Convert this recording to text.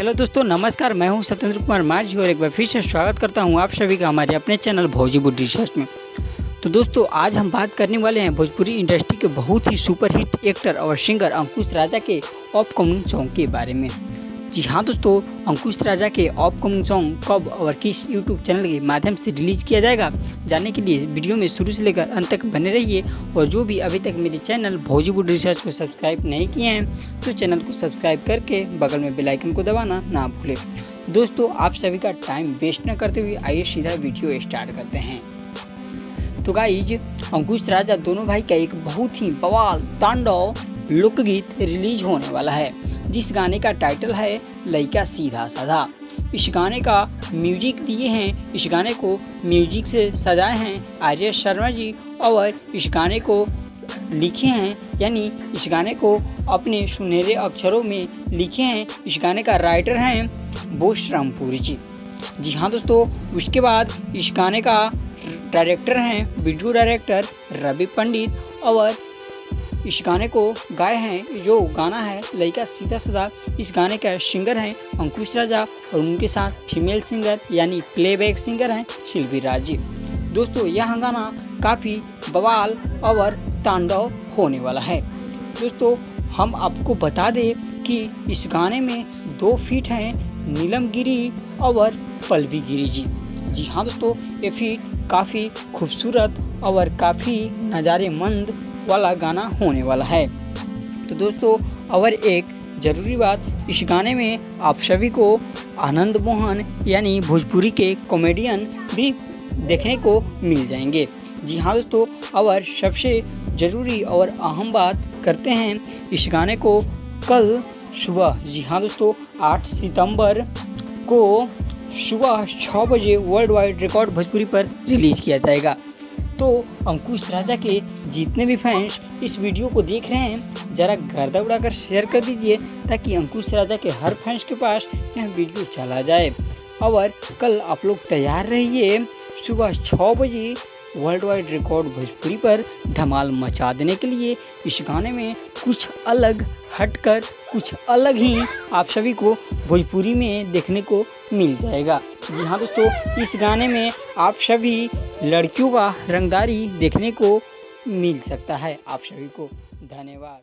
Hello दोस्तों, नमस्कार। मैं हूं सत्येंद्र कुमार माझी और एक बार फिर से स्वागत करता हूं आप सभी का हमारे अपने चैनल भोजपुरी रिसर्च में। तो दोस्तों, आज हम बात करने वाले हैं भोजपुरी इंडस्ट्री के बहुत ही सुपरहिट एक्टर और सिंगर अंकुश राजा के अपकमिंग सॉन्ग के बारे में। जी हाँ दोस्तों, अंकुश राजा के अपकमिंग सॉन्ग कब और किस यूट्यूब चैनल के माध्यम से रिलीज किया जाएगा, जानने के लिए वीडियो में शुरू से लेकर अंत तक बने रहिए। और जो भी अभी तक मेरे चैनल भोजपुरी रिसर्च को सब्सक्राइब नहीं किए हैं तो चैनल को सब्सक्राइब करके बगल में बेल आइकन को दबाना ना भूलें। दोस्तों, आप सभी का टाइम वेस्ट न करते हुए आइए सीधा वीडियो स्टार्ट करते हैं। तो गाइज, अंकुश राजा दोनों भाई का एक बहुत ही बवाल तांडव लोकगीत रिलीज होने वाला है, जिस गाने का टाइटल है लइका सीधा साधा। इस गाने का म्यूजिक दिए हैं, इस गाने को म्यूजिक से सजाए हैं आर्य शर्मा जी, और इस गाने को लिखे हैं यानी इस गाने को अपने सुनहरे अक्षरों में लिखे हैं। इस गाने का राइटर हैं बोस रामपुरी जी। जी हाँ दोस्तों, उसके बाद इस गाने का डायरेक्टर हैं वीडियो डायरेक्टर रवि पंडित, और इस गाने को गाए हैं, जो गाना है लइका सीधा साधा, इस गाने का सिंगर हैं अंकुश राजा और उनके साथ फीमेल सिंगर यानी प्लेबैक सिंगर हैं शिल्पी राज जी। दोस्तों, यह गाना काफ़ी बवाल और तांडव होने वाला है। दोस्तों, हम आपको बता दें कि इस गाने में 2 फीट हैं नीलम गिरी और पल्लवी गिरी जी। जी हाँ दोस्तों, ये फीट काफ़ी खूबसूरत और काफ़ी नज़ारेमंद वाला गाना होने वाला है। तो दोस्तों, और एक ज़रूरी बात, इस गाने में आप सभी को आनंद मोहन यानी भोजपुरी के कॉमेडियन भी देखने को मिल जाएंगे। जी हाँ दोस्तों, और सबसे ज़रूरी और अहम बात करते हैं, इस गाने को कल सुबह, जी हाँ दोस्तों, 8 सितंबर को सुबह 6 बजे वर्ल्ड वाइड रिकॉर्ड भोजपुरी पर रिलीज़ किया जाएगा। तो अंकुश राजा के जितने भी फैंस इस वीडियो को देख रहे हैं, ज़रा गर्दा उड़ाकर शेयर कर दीजिए ताकि अंकुश राजा के हर फैंस के पास यह वीडियो चला जाए। और कल आप लोग तैयार रहिए, सुबह 6 बजे वर्ल्ड वाइड रिकॉर्ड भोजपुरी पर धमाल मचा देने के लिए। इस गाने में कुछ अलग हटकर, कुछ अलग ही आप सभी को भोजपुरी में देखने को मिल जाएगा। जी हाँ दोस्तों, इस गाने में आप सभी लड़कियों का रंगदारी देखने को मिल सकता है। आप सभी को धन्यवाद।